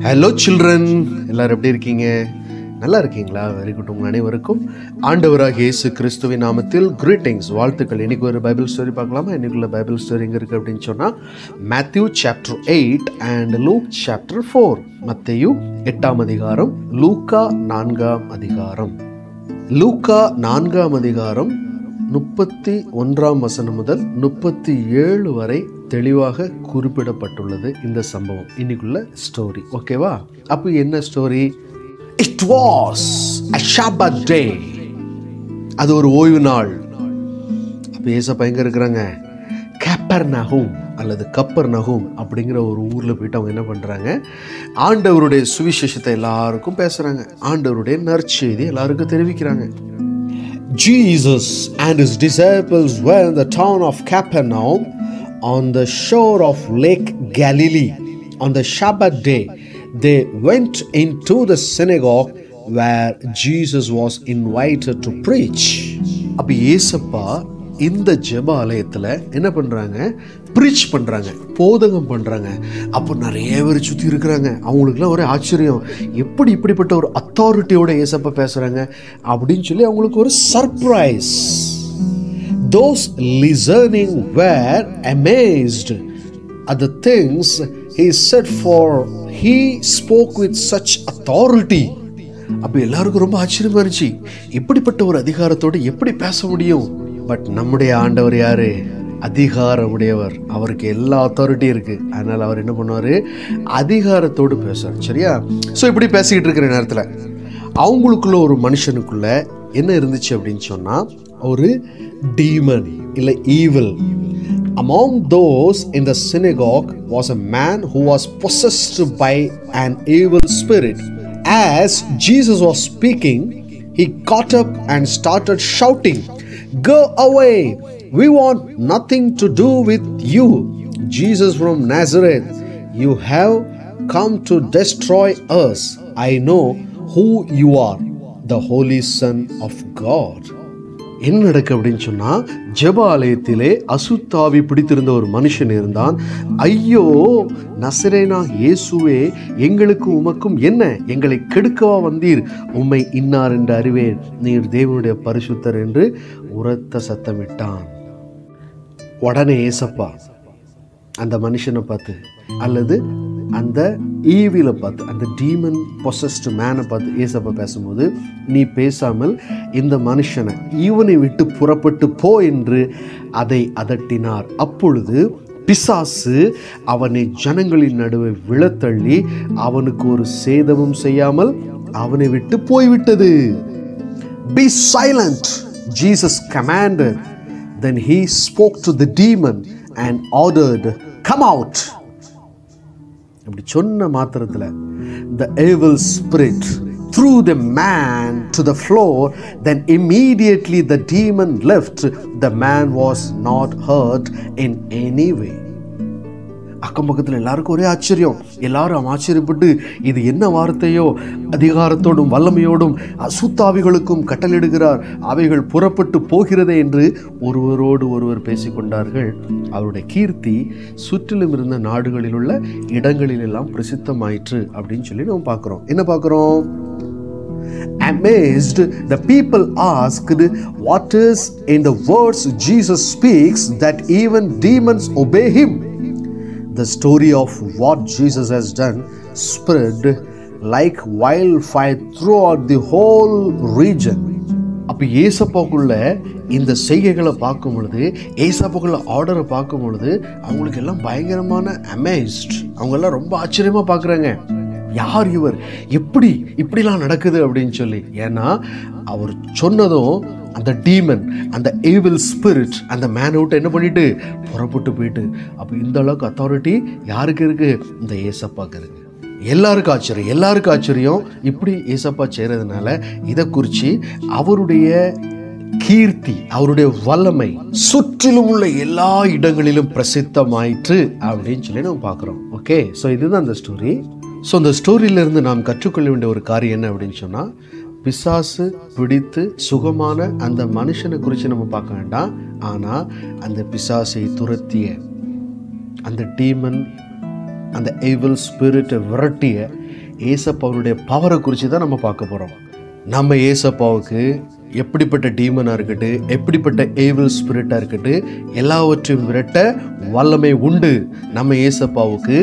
Hello children, எல்லாரும் எப்படி இருக்கீங்க? நல்லா இருக்கீங்களா? Very good. உங்கள் அனைவருக்கும் ஆண்டவராக இயேசு கிறிஸ்துவின் நாமத்தில் கிரீட்டிங்ஸ், வாழ்த்துக்கள். இன்றைக்கி ஒரு பைபிள் ஸ்டோரி பார்க்கலாமா? இன்றைக்குள்ள பைபிள் ஸ்டோரி எங்கே இருக்குது அப்படின்னு சொன்னால், Matthew chapter 8 and Luke chapter 4. மத்தேயு 8ஆம் அதிகாரம், லூக்கா 4ஆம் அதிகாரம். லூக்கா 4ஆம் அதிகாரம் 31ஆம் வசனம் முதல் 37 வரை தெளிவாக குறிப்பிடப்பட்டுள்ளது இந்த சம்பவம், இன்னைக்குள்ள ஸ்டோரி. ஓகேவா? அப்போ என்ன story? It was a Shabbat day. அது ஒரு ஓய்வு நாள். அப்போ ஏசப்பா எங்க இருக்கிறாங்க? கப்பர்நகூம் அல்லது கப்பர்நகூம் அப்படிங்கிற ஒரு ஊரில் போயிட்டு அவங்க என்ன பண்ணுறாங்க? ஆண்டவருடைய சுவிசேஷத்தை எல்லாருக்கும் பேசுகிறாங்க. ஆண்டவருடைய நற்செய்தி எல்லாருக்கும் தெரிவிக்கிறாங்க. Jesus and his disciples were in the town of Capernaum on the shore of Lake Galilee. On the Shabbat day, they went into the synagogue where Jesus was invited to preach. அப்ப இயேசப்பா இந்த ஜெப ஆலயத்தில் என்ன பண்ணுறாங்க? Preach பண்ணுறாங்க, போதகம் பண்ணுறாங்க. அப்போ நிறைய பேர் சுற்றி இருக்கிறாங்க. அவங்களுக்குலாம் ஒரே ஆச்சரியம், எப்படி இப்படிப்பட்ட ஒரு அத்தாரிட்டியோட இயேசப்பா பேசுகிறாங்க அப்படின்னு சொல்லி அவங்களுக்கு ஒரு surprise. Those listening were amazed at the things he said, for he spoke with such authority. அப்போ எல்லாருக்கும் ரொம்ப ஆச்சரியமா இருந்துச்சு, இப்படிப்பட்ட ஒரு அதிகாரத்தோடு எப்படி பேச முடியும்? பட் நம்முடைய ஆண்டவர் யாரு? அதிகாரம் உடையவர். அவருக்கு எல்லா அத்தாரிட்டி இருக்கு. அதனால அவர் என்ன பண்ணுவாரு? அதிகாரத்தோடு பேசுவார். சரியா? ஸோ இப்படி பேசிக்கிட்டு இருக்கிற நேரத்தில் அவங்களுக்குள்ள ஒரு மனுஷனுக்குள்ள என்ன இருந்துச்சு அப்படின்னு சொன்னா, ஒரு டீமன் இல்லை evil. Among those in the synagogue was a man who was possessed by an evil spirit. As Jesus was speaking, he caught up and started shouting, "Go away! We want nothing to do with you, Jesus from Nazareth. You have come to destroy us. I know who you are, the Holy Son of God." என்ன நடக்கு அப்படின்னு சொன்னா, ஜெப ஆலயத்திலே அசுத்தாவி பிடித்திருந்த ஒரு மனுஷன் இருந்தான். ஐயோ, நசரேனா இயேசுவே, எங்களுக்கும் உமக்கும் என்ன? எங்களை கெடுக்கவா வந்தீர்? உம்மை இன்னார் என்று அறிவேன், நீர் தேவனுடைய பரிசுத்தர் என்று உரத்த சத்தமிட்டான். உடனே ஏசப்பா அந்த மனுஷனை பார்த்து, அல்லது அந்த ஈவில பார்த்து, அந்த டீமன் பொசஸ்டு மேனை பார்த்து ஏசப்பா பேசும்போது, நீ பேசாமல் இந்த மனுஷனை, இவனை விட்டு புறப்பட்டு போ என்று அதை அதட்டினார். அப்பொழுது பிசாசு அவனை ஜனங்களின் நடுவே விழத்தள்ளி அவனுக்கு ஒரு சேதமும் செய்யாமல் அவனை விட்டு போய்விட்டது. Be silent, Jesus commanded. Then he spoke to the demon and ordered, "Come out." அப்படி சொன்ன மாத்திரத்தில் the evil spirit threw the man to the floor. Then immediately the demon left. The man was not hurt in any way. அக்கம் பக்கத்தில் எல்லாருக்கும் ஒரே ஆச்சரியம். எல்லாரும் ஆச்சரியப்பட்டு, இது என்ன வார்த்தையோ? அதிகாரத்தோடும் வல்லமையோடும் அசுத்தாவிகளுக்கும் கட்டளிடுகிறார், அவைகள் புறப்பட்டு போகிறதே என்று ஒருவரோடு ஒருவர் பேசிக்கொண்டார்கள். அவருடைய கீர்த்தி சுற்றிலும் இருந்த நாடுகளில் உள்ள இடங்களில் எல்லாம் பிரசித்தமாயிற்று அப்படின்னு சொல்லி நம்ம பார்க்குறோம். என்ன பார்க்குறோம்? Amazed, the people asked, "What is in the words Jesus speaks that even demons obey him?" The story of what Jesus has done spread like wildfire throughout the whole region. அப்போ ஏசப்பாக்குள்ள இந்த செய்கைகளை பார்க்கும் பொழுது, ஏசப்பாக்குள்ள ஆர்டரை பார்க்கும் பொழுது அவங்களுக்கு எல்லாம் பயங்கரமான அமேஸ்ட். அவங்க எல்லாம் ரொம்ப ஆச்சரியமா பார்க்குறாங்க, யார் இவர், எப்படி இப்படிலாம் நடக்குது அப்படின்னு சொல்லி. ஏன்னா அவர் சொன்னதும் அந்த டீமன், அந்த ஈவில் ஸ்பிரிட் அந்த மேனை விட்டு என்ன பண்ணிட்டு புறப்பட்டு போயிட்டு. அப்போ இந்த அளவுக்கு அத்தாரிட்டி யாருக்கு இருக்கு? இந்த ஏசப்பாக்கு இருக்கு. எல்லாருக்கும் ஆச்சரியம். இப்படி ஏசப்பா செய்கிறதுனால இதை குறித்து அவருடைய கீர்த்தி, அவருடைய வல்லமை சுற்றிலும் உள்ள எல்லா இடங்களிலும் பிரசித்தமாயிற்று அப்படின்னு சொல்லி நம்ம பார்க்குறோம். ஓகே, ஸோ இதுதான் அந்த ஸ்டோரி. ஸோ இந்த ஸ்டோரியிலிருந்து நாம் கற்றுக்கொள்ள வேண்டிய ஒரு காரியம் என்ன அப்படின்னு சொன்னால், பிசாசு பிடித்து சுகமான அந்த மனுஷனை குறித்து நம்ம பார்க்க வேண்டாம். ஆனால் அந்த பிசாசை துரத்திய அந்த டீமன், அந்த ஈவில் ஸ்பிரிட்டை விரட்டிய ஏசப்பாவுடைய பவரை குறித்து தான் நம்ம பார்க்க போகிறோம். நம்ம ஏசப்பாவுக்கு எப்படிப்பட்ட டீமனாக இருக்கட்டும், எப்படிப்பட்ட ஏவில் ஸ்பிரிட்டாக இருக்கட்டும், எல்லாவற்றையும் விரட்ட வல்லமை உண்டு. நம்ம ஏசப்பாவுக்கு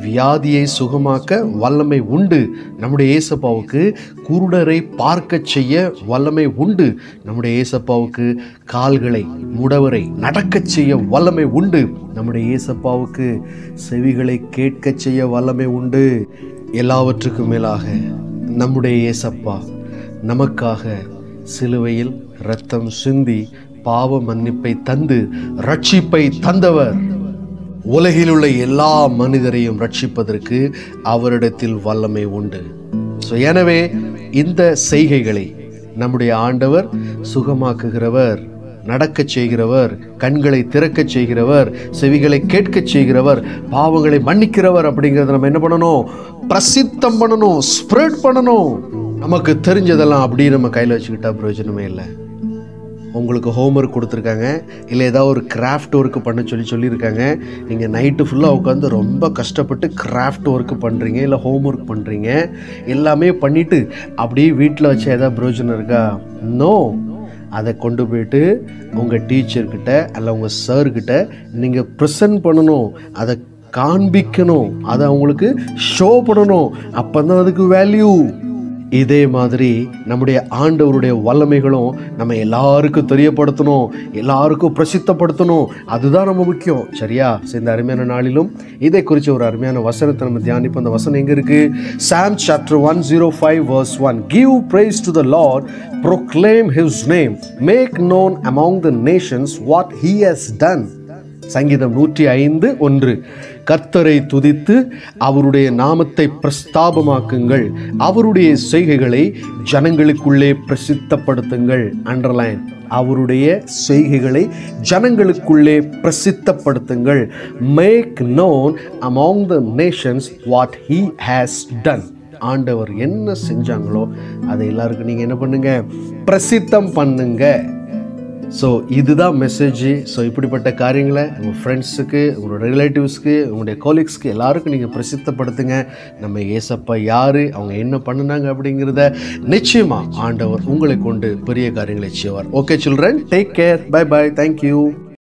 வியாதியை சுகமாக்க வல்லமை உண்டு. நம்முடைய ஏசப்பாவுக்கு குருடரை பார்க்க செய்ய வல்லமை உண்டு. நம்முடைய ஏசப்பாவுக்கு கால்களை முடவரை நடக்க செய்ய வல்லமை உண்டு. நம்முடைய ஏசப்பாவுக்கு செவிகளை கேட்க செய்ய வல்லமை உண்டு. எல்லாவற்றுக்கும் மேலாக நம்முடைய ஏசப்பா நமக்காக சிலுவையில் இரத்தம் சிந்தி பாவ மன்னிப்பை தந்து ரட்சிப்பை தந்தவர். உலகில் உள்ள எல்லா மனிதரையும் ரட்சிப்பதற்கு அவரிடத்தில் வல்லமை உண்டு. எனவே இந்த செய்கைகளை நம்முடைய ஆண்டவர் சுகமாக்குகிறவர், நடக்க செய்கிறவர், கண்களை திறக்க செய்கிறவர், செவிகளை கேட்க செய்கிறவர், பாவங்களை மன்னிக்கிறவர். அப்படிங்கிறத நம்ம என்ன பண்ணணும்? பிரசித்தம் பண்ணணும், ஸ்ப்ரெட் பண்ணணும். நமக்கு தெரிஞ்சதெல்லாம் அப்படியே நம்ம கையில் வச்சுக்கிட்டா பிரயோஜனமே இல்லை. உங்களுக்கு ஹோம்ஒர்க் கொடுத்துருக்காங்க, இல்லை ஏதாவது ஒரு கிராஃப்ட் ஒர்க்கு பண்ண சொல்லியிருக்காங்க. நீங்கள் நைட்டு ஃபுல்லாக உட்காந்து ரொம்ப கஷ்டப்பட்டு கிராஃப்ட் ஒர்க்கு பண்ணுறீங்க, இல்லை ஹோம்ஒர்க் பண்ணுறீங்க. எல்லாமே பண்ணிவிட்டு அப்படியே வீட்டில் வச்சா ஏதாவது பிரயோஜனம் இருக்கா? நோ. அதை கொண்டு போயிட்டு உங்கள் டீச்சர்கிட்ட அல்ல உங்கள் சார்கிட்ட நீங்கள் ப்ரெசன்ட் பண்ணணும், அதை காண்பிக்கணும், அதை அவங்களுக்கு ஷோ பண்ணணும். அப்போ தான் அதுக்கு வேல்யூ. இதே மாதிரி நம்முடைய ஆண்டவருடைய வல்லமைகளும் நம்ம எல்லாருக்கும் தெரியப்படுத்தணும், எல்லாருக்கும் பிரசித்தப்படுத்தணும். அதுதான் நம்ம முக்கியம். சரியா? இந்த அருமையான நாளிலும் இதை குறித்து ஒரு அருமையான வசனத்தை நம்ம தியானிப்போம். அந்த வசனம் எங்கே இருக்கு? Psalm chapter 105 verse 1. Give praise to the Lord, proclaim his name, make known among the nations what he has done. சங்கீதம் 105:1. கர்த்தரை துதித்து அவருடைய நாமத்தை பிரஸ்தாபமாக்குங்கள், அவருடைய செய்கைகளை ஜனங்களுக்குள்ளே பிரசித்தப்படுத்துங்கள். அண்டர்லைன், அவருடைய செய்கைகளை ஜனங்களுக்குள்ளே பிரசித்தப்படுத்துங்கள். Make known among the nations what he has done. ஆண்டவர் என்ன செஞ்சாங்களோ அதை எல்லாருக்கும் நீங்கள் என்ன பண்ணுங்க? பிரசித்தம் பண்ணுங்க. ஸோ இதுதான் மெசேஜ். ஸோ இப்படிப்பட்ட காரியங்களை உங்கள் ஃப்ரெண்ட்ஸுக்கு, உங்களோட ரிலேட்டிவ்ஸ்க்கு, உங்களுடைய கொலீக்ஸ்க்கு எல்லாருக்கும் நீங்கள் பிரசித்தப்படுத்துங்க. நம்ம ஏசப்பா யார், அவங்க என்ன பண்ணினாங்க அப்படிங்கிறத நிச்சயமாக ஆண்டவர் உங்களை கொண்டு பெரிய காரியங்களை செய்வார். Okay children, take care, bye bye, thank you.